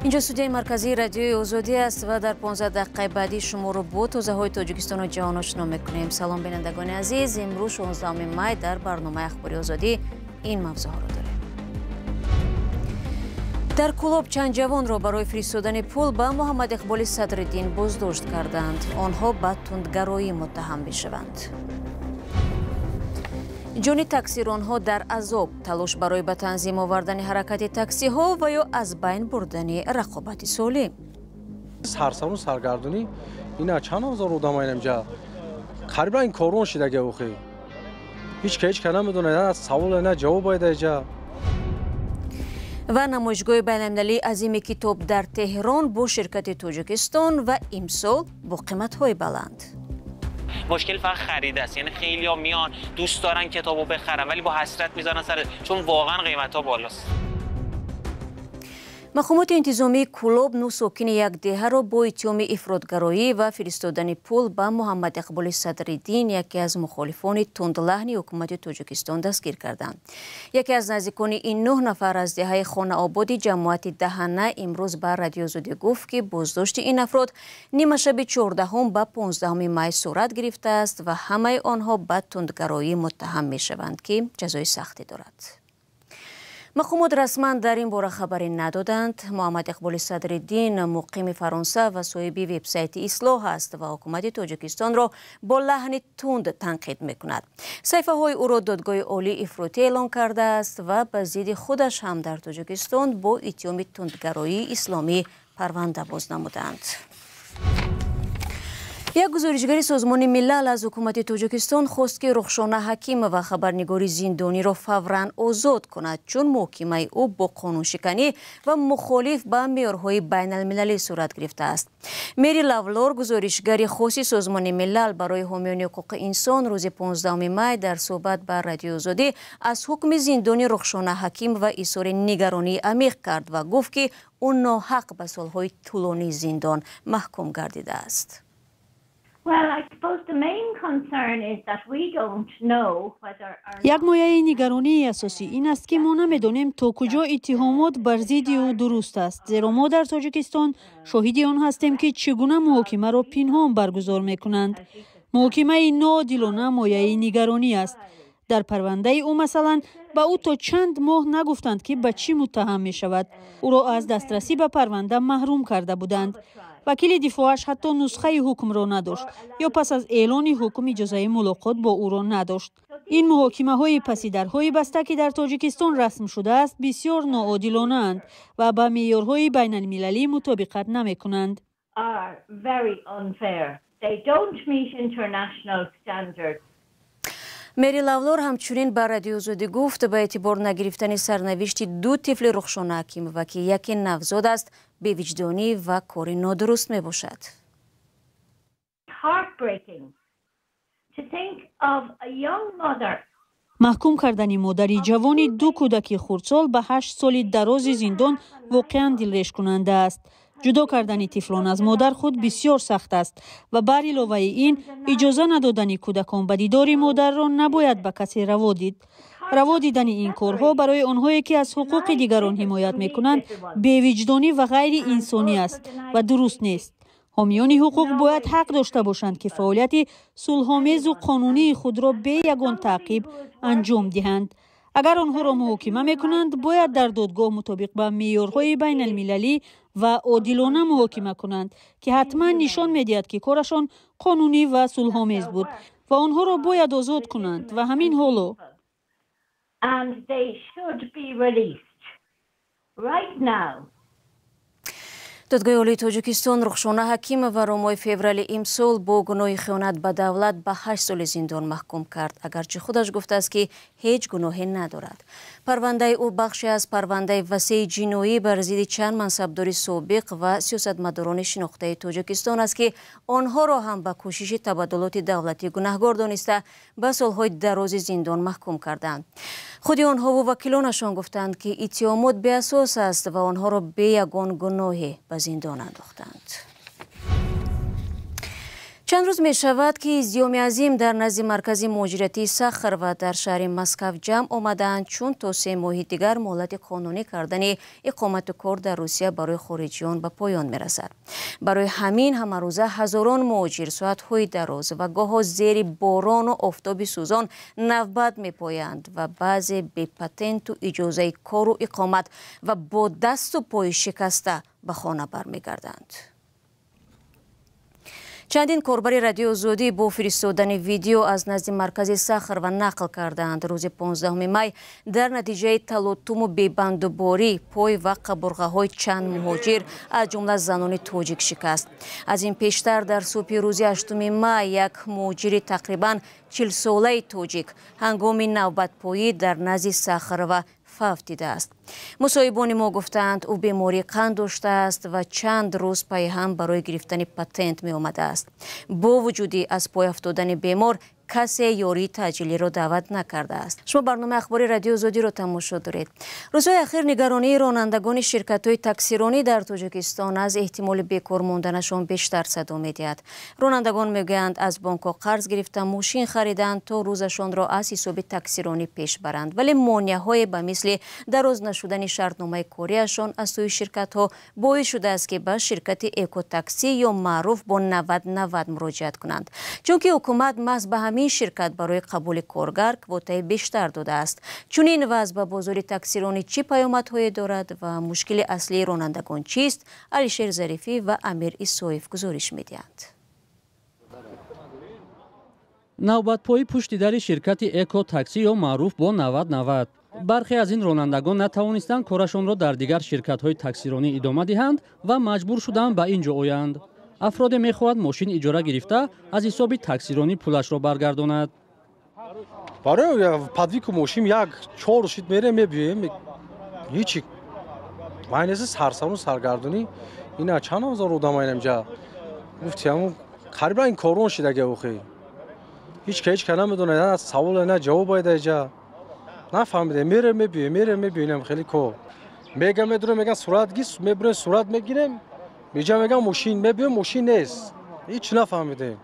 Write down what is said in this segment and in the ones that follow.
اینجا استودیوی مرکزی رادیوی آزادی است و در 15 دقیقه بعدی شما رو با تازه‌های تاجیکستان و جهان آشنا می‌کنیم. سلام بینندگان عزیز، امروز 16 می در برنامه اخباری آزادی این موضوعات رو داریم. در کلوب چند جوان را برای فرستادن پول به محمد اقبال صدرالدین بازداشت کردند. آنها به تندگرایی متهم می‌شوند. جان تاکسیرانها در عذاب، تلاش برای به تنظیم آوردن حرکت تاکسی ها و یا از بین بردن رقابت سالم. سرسام سرگردونی اینا چند هزار آدم اینجا قریبا این کارون شده که اوخی هیچ که نمیدونه، نه سوال نه جواب باید اینجا. و نمایشگاه بین‌المللی عظیم کتاب در تهران با شرکت تاجیکستان و امسال با قیمت‌های بلند. مشکل فقط خرید است، یعنی خیلی‌ها میان دوست دارن کتابو بخرن ولی با حسرت میذارن سر، چون واقعا قیمت‌ها بالاست. مقامات انتظامی کلوب نو ساکن یک دهه را با اتهام افراطگرایی و فرستادن پول به محمد اقبال صدرالدین، یکی از مخالفان تندلحن حکومت تاجیکستان، دستگیر کردند. یکی از نزدیکان این 9 نفر از دهه خانه آبادی جماعت دهنه امروز به رادیو آزادی گفت که بازداشت این افراد نیمه شب 14 به 15 می صورت گرفته است و همه آنها به تندگرایی متهم می شوند که جزای سختی دارد. مقامات رسما در این باره خبری ندادند. محمد اقبال صدرالدین مقیم فرانسه و صاحب وبسایت اصلاح است و حکومت تاجیکستان را با لحن تند تنقید میکند. صحیفه های او را دادگاه عالی افراطی اعلام کرده است و به ضد خودش هم در تاجیکستان با اتهام تندگرایی اسلامی پرونده باز نمودند. یک گزارشگر سازمان ملل از حکومت تاجیکستان خواست که رخشانه حکیم و خبرنگار زندانی را فوراً آزاد کند، چون محاکمه او با قانون شکنی و مخالف با معیارهای بین المللی صورت گرفته است. مری لاولور، گزارشگر خاص سازمان ملل برای حامیان حقوق انسان، روز 15 می در صحبت با رادیو آزادی از حکم زندانی رخشانه حکیم و اظهار نگرانی عمیق کرد و گفت که او ناحق به سالهای طولانی زندان محکوم گردیده است. یک مایه نگرانی اساسی این است که ما نمی‌دانیم تا کجا اتهامات بر ضد او درست است، زیرا ما در تاجیکستان شاهد آن هستیم که چگونه محاکمه را پنهان برگزار می‌کنند. محاکمه ناعادلانه مایه نگرانی است. در پرونده او مثلا به او تا چند ماه نگفتند که به چی متهم می شود. او را از دسترسی به پرونده محروم کرده بودند. وکیل دفاعش حتی نسخه حکم را نداشت یا پس از اعلان حکم اجازه ملاقات با او را نداشت. این محاکمه های پس درهای بسته که در تاجیکستان رسم شده است بسیار ناعادلانه اند و با معیارهای بین المللی مطابقت نمی کنند. مری لاولور همچنین به رادیو آزادی گفت به اعتبار نگرفتن سرنوشت 2 طفل رخشانه حکیم و که یکی نوزاد است بی‌وجدانی و کار نادرست می باشد. محکوم کردن مادری جوان 2 کودک خردسال به 8 سال دراز زندان واقعا دلریش کننده است. جدا کردن طفلان از مادر خود بسیار سخت است و بر علاوه این اجازه ندادن کودکان به دیدار مادر را نباید به کسی روا دید. روا دیدن این کارها برای آنهایی که از حقوق دیگران حمایت میکنند بی‌وجدانی و غیر انسانی است و درست نیست. حامیان حقوق باید حق داشته باشند که فعالیت صلح‌آمیز و قانونی خود را بی یگان تعقیب انجام دهند. اگر آنها را محاکمه میکنند باید در دادگاه مطابق به معیارهای بین المللی و عادلانه محاکمه کنند که حتما نشان میدهد که کارشان قانونی و صلح‌آمیز بود و آنها را باید آزاد کنند و همین حالا. دادگاه عالی تاجیکستان رخشانه حکیم و رامای فوریه امسال با گناه خیانت به دولت به 8 سال زندان محکوم کرد، اگرچه خودش گفته است که هیچ گناهی ندارد. پرونده او بخشی از پرونده وسیع جنایی بر ضد چند منصبدار سابق و سیاستمداران شناخته تاجیکستان است که آنها را هم به کوشش تبادلات دولتی گناهکار دانسته به سالهای دراز زندان محکوم کردند. خود آنها و وکیلانشان گفتند که اتهامات بی اساس است و آنها را به یگان گناهی به زندان انداختند. چند روز می شود که ازدیام عظیم در نزد مرکز مهاجرتی سخر و در شهر مسکو جمع آمدند چون تا 3 ماه دیگر مهلت قانونی کردن اقامت کار در روسیه برای خارجیان به پایان می رسد. برای همین همه روزه هزاران مهاجر ساعت‌های دراز و گاه زیر باران و آفتاب سوزان نوبت می پایند و بعضی بی پتنت و اجازه کار و اقامت و با دست و پای شکسته به خانه برمیگردند. چندین کاربر رادیو آزادی با فرستادن ویدیو از نزد مرکز سخر و نقل کردند روز 15 می در نتیجه تلاطم و بی‌بندوباری پای و قبرغه‌های چند مهاجر از جمله زنان تاجیک شکست. از این پیشتر در صبح روز 8 می یک مهاجر تقریباً 40 ساله تاجیک هنگام نوبت پایی در نزد سخر و فوت دیده است. مصاحبان ما گفتند او بیماری قند داشته است و چند روز پی هم برای گرفتن پتنت می آمده است. با وجودی از پای افتادن بیمار کسی یاری تعجیلی را دعوت نکرده است. شما برنامه اخبار رادیو آزادی را تماشا دارید. روزهای اخیر نگرانی رانندگان شرکت‌های تاکسیرانی در تاجیکستان از احتمال بیکار ماندنشان بیشتر صدا می‌دهد. رانندگان میگویند از بانک‌ها قرض گرفته ماشین خریدند تا روزشان را از حساب تاکسیرانی پیش برند، ولی مانع‌های به مثل دراز نشدن شرطنامه کاریشان از سوی شرکت‌ها باعث شده است که به شرکت اکو تاکسی یا معروف با 90 مراجعت کنند، چون که حکومت محض به همین شرکت برای قبول کارگر کوتای بیشتر داده است. چون این وضع به بازار تاکسیرانی چه پیامدهایی دارد و مشکل اصلی رانندگان چیست؟ علیشیر ظریفی و امیر ایسایف گزارش می‌دهند. نوبت پایی پشت در شرکت اکو تاکسی یا معروف با 90 برخی از این رانندگان نتوانستند کارشان را در دیگر شرکت‌های تاکسیرانی ادامه دهند و مجبور شدند به اینجا آیند. افراد میخواهد ماشین اجاره گرفته از حساب تاکسیرانی پولش را برگرداند. برای پدویک ماشین یک 4 شیت میره میبیه هیچی ماینس سرسرون سرگردونی اینا چند هزار آدم اینجا گفتم قریبا این کارون شده که اوخی هیچ کنه میدونه از سوال نه جواب باید اینجا نفهمیده میره میبینم خیلی کو میگم میگن صورت گیس میبره صورت میگیرم میجا میگم ماشین میبینم ماشین نیست هیچ نفهمیده.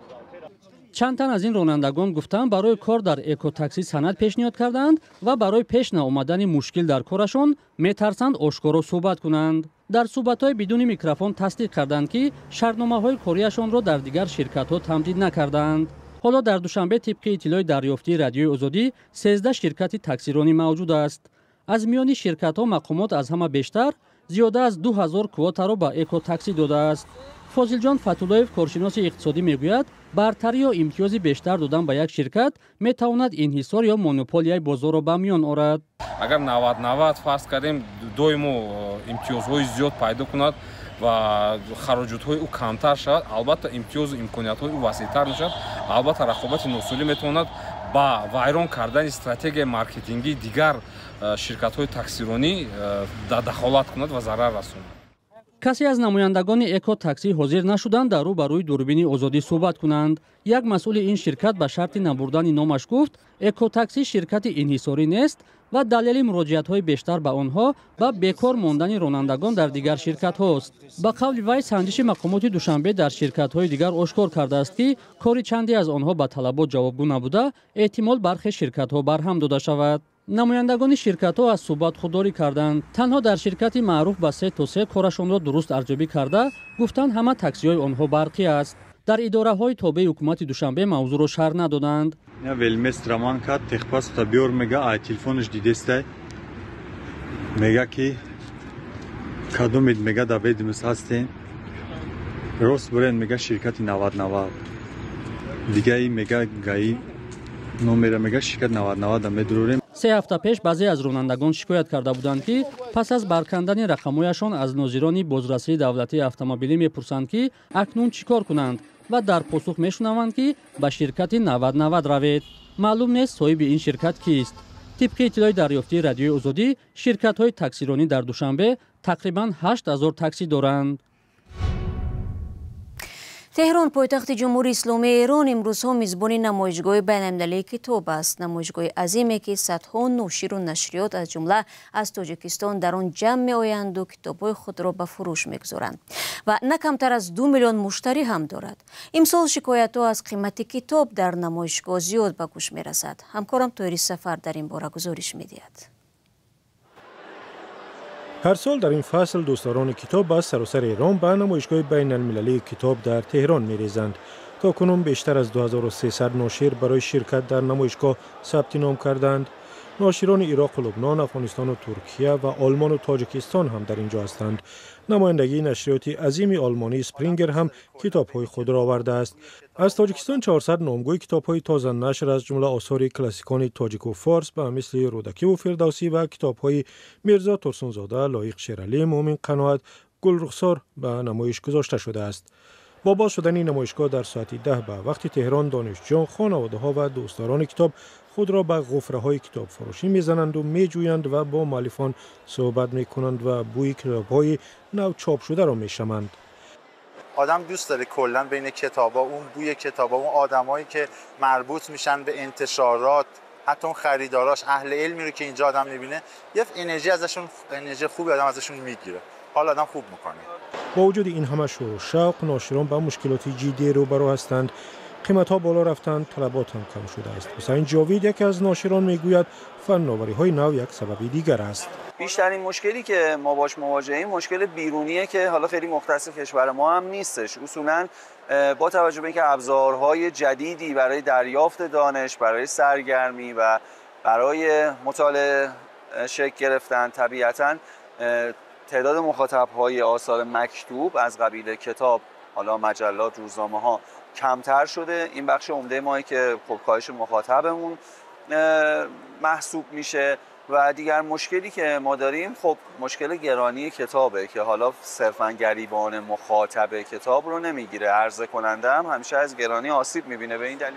چند تن از این رانندگان گفتند برای کار در اکو تاکسی سند پیشنهاد کردند و برای پیش نیامدن مشکل در کارشان میترسند آشکارا صحبت کنند. در صحبت‌های بدون میکروفون تصدیق کردند که شرطنامه‌های کاریشان را در دیگر شرکت‌ها تمدید نکردند. حالا در دوشنبه طبق اطلاع دریافتی رادیوی آزادی 13 شرکت تاکسیرانی موجود است. از میان شرکت‌ها مقامات از همه بیشتر زیاده از 2000 کواتا را به اکو تاکسی داده است. فاضل جان فتولایف کارشناس اقتصادی میگوید برتری یا امتیاز بیشتر دادن به یک شرکت میتواند انحصار یا مونوپولیای بازار را به میان آورد. اگر 90 فرض کردیم دویمو امتیازهای زیاد پیدا کند و خراجات‌های او کمتر شود، البته امتیاز و امکانیت‌های او وسیع‌تر میشود. البته رقابت ناسالم میتواند با ویران کردن استراتژی مارکتینگی دیگر شرکت‌های تاکسیرانی دخالت کند و ضرر رساند. کسی از نمایندگان اکو تاکسی حاضر نشدند در روبروی دوربین آزادی صحبت کنند. یک مسئول این شرکت به شرط نبردن نامش گفت اکو تاکسی شرکت انحصاری نیست و دلیل مراجعت‌های بیشتر به آنها و بیکار ماندن رانندگان در دیگر شرکت‌ها است. به قول وی سنجش مقامات دوشنبه در شرکت‌های دیگر آشکار کرده است که کاری چندی از آنها به طلبات جوابگو نبوده، احتمال برخی شرکت‌ها برهم داده شود. نمایندگان شرکت‌ها از صحبت خودداری کردند. تنها در شرکت معروف به 3 تا 3 کارشان را درست ارزیابی کرده گفتند همه تاکسی‌های آنها برقی است. در اداره‌های تابع حکومت دوشنبه موضوع را شرح ندادند. نه ولمس رمان کرد تخپاس تا بیور میگه ای تلفنش دیدسته میگه که کدومید میگه دبیدمس هستین راست برین میگه شرکت 90 دیگه ای میگه گایی نمره میگه شرکت 90 میدروریم. 3 هفته پیش بعضی از رانندگان شکایت کرده بودند که پس از برکندن رقم‌هایشان از ناظران بازرسی دولتی اتومبیلی میپرسند که اکنون چیکار کنند و در پاسخ میشنوند که به شرکت 90 روید. معلوم نیست صاحب این شرکت کیست. طبق اطلاع دریافتی رادیوی آزادی شرکت‌های تاکسیرانی در دوشنبه تقریباً 8000 تاکسی دارند. تهران پایتخت جمهوری اسلامی ایران امروزها میزبان نمایشگاه بین‌المللی کتاب است. نمایشگاه عظیمی که صدها ناشر و نشریات از جمله از تاجیکستان در آن جمع می‌آیند و کتاب‌های خود را به فروش می‌گذارند و نه کمتر از 2 میلیون مشتری هم دارد. امسال شکایت‌ها از قیمت کتاب در نمایشگاه زیاد به گوش می‌رسد. همکارم طاهر سفر در این باره گزارش می‌دهد. هر سال در این فصل دوستداران کتاب از سراسر ایران به نمایشگاه بین المللی کتاب در تهران می‌ریزند. تاکنون بیشتر از 2300 ناشر برای شرکت در نمایشگاه ثبت نام کردند. ناشران عراق و لبنان، افغانستان و ترکیه و آلمان و تاجیکستان هم در اینجا هستند. نمایندگی نشریات عظیم آلمانی اسپرینگر هم کتاب‌های خود را آورده است. از تاجیکستان 400 نامگوی کتاب‌های تازه نشر از جمله آثار کلاسیکان تاجیک و فارس به مثل رودکی و فردوسی و کتاب‌های میرزا ترسونزاده، لایق شیرعلی، مومن قناعت، گل رخسار به نمایش گذاشته شده است. با باز شدن این نمایشگاه در ساعت 10 به وقت تهران، دانشجویان، خانواده‌ها و دوستداران کتاب خود را به غفره‌های کتاب فروشی می‌زنند و می‌جویند و با مؤلفان صحبت می‌کنند و بوی کتاب‌های نو چاپ شده را می‌شمند. آدم دوست داره کلا بین کتابا، اون بوی کتابا، اون آدمایی که مربوط میشن به انتشارات، حتی اون خریداراش، اهل علمی رو که اینجا آدم می‌بینه، یه انرژی خوبی آدم ازشون می‌گیره. حال آدم خوب می‌کنه. با وجود این همه شور و شوق، ناشران با مشکلات جدی روبرو هستند. قیمت‌ها بالا رفتند، طلبات هم کم شده است. حسین جاوید یکی از ناشران میگوید فناوری‌های نو یک سبب دیگر است. بیشترین مشکلی که ما باش مواجهیم مشکل بیرونیه که حالا خیلی مختص کشور ما هم نیستش. اصولاً با توجه به اینکه ابزارهای جدیدی برای دریافت دانش، برای سرگرمی و برای مطالعه شکل گرفتن، طبیعتاً تعداد مخاطب‌های آثار مکتوب از قبیل کتاب، حالا مجلات، روزنامه‌ها کمتر شده. این بخش عمده مایی که خب کاهش مخاطبمون محسوب میشه. و دیگر مشکلی که ما داریم خب مشکل گرانی کتابه که حالا صرفاً گریبان مخاطب کتاب رو نمیگیره. عرضه کننده هم همیشه از گرانی آسیب میبینه. به این دلیل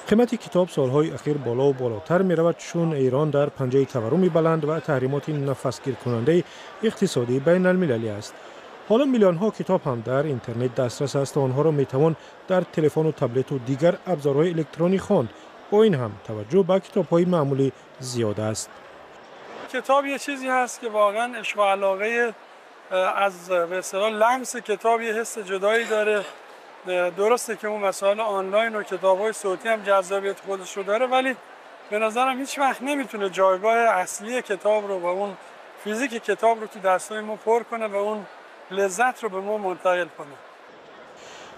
قیمت کتاب سالهای اخیر بالا و بالاتر می رود چون ایران در پنجه تورم بلند و تحریمات نفسگیر کننده اقتصادی بین المللی است. حالا میلیون ها کتاب هم در اینترنت دسترس است و آنها را می توان در تلفن و تبلت و دیگر ابزارهای الکترونیک خواند. با این هم توجه به کتاب‌های معمولی زیاد است. کتاب یه چیزی هست که واقعا عشق و علاقه از به اصطلاح لمس کتاب یه حس جدایی داره. درسته که اون مسائل آنلاین و کتاب‌های صوتی هم جذابیت خودش رو داره، ولی به نظرم هیچ وقت نمیتونه جایگاه اصلی کتاب رو و اون فیزیک کتاب رو تو دستای ما پر کنه و اون لذت رو به ما منتقل کنه.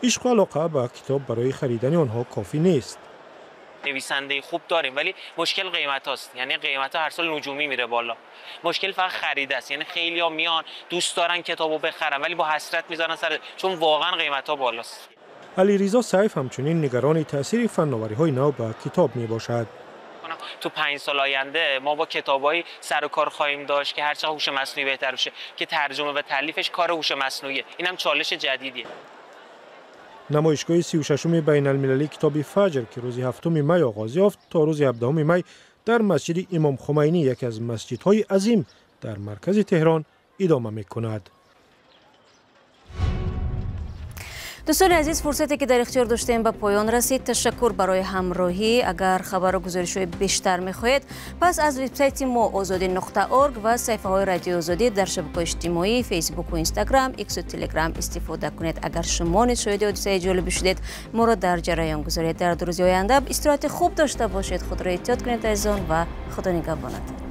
عشق و علاقه به کتاب برای خریدن آنها کافی نیست. نویسنده خوب داریم ولی مشکل قیمت هاست. یعنی قیمت ها هر سال نجومی میره بالا. مشکل فقط خرید است. یعنی خیلی‌ها میان دوست دارن کتابو بخرن ولی با حسرت میذارن سر، چون واقعا قیمت ها بالاست. علیرضا سیف همچنین نگران تاثیر فناوری‌های نو به کتاب میباشد. تو 5 سال آینده ما با کتابای سر و کار خواهیم داشت که هرچقدر هوش مصنوعی بهتر بشه که ترجمه و تالیفش کار هوش مصنوعیه. اینم چالش جدیدیه. نمایشگاه 36 بین المللی کتاب فجر که روز 7 می آغاز یافت تا روز 17 می در مسجد امام خمینی، یکی از مسجدهای عظیم در مرکز تهران، ادامه می‌کند. دوستان عزیز، فرصتی که در اختیار داشتیم به پایان رسید. تشکر برای همراهی. اگر خبر و گزارش‌های بیشتر می‌خواهید پس از وبسایت ما azadi.org و صفحه‌های رادیو آزادی در شبکه‌های اجتماعی فیسبوک و اینستاگرام، ایکس و تلگرام استفاده کنید. اگر شما نیز شاهد حادثه جالبی شدید ما را در جریان گذارید. در روزهای آینده استراحت خوب داشته باشید. خود را احتیاط کنید عزیزان و خدا نگهبانتان.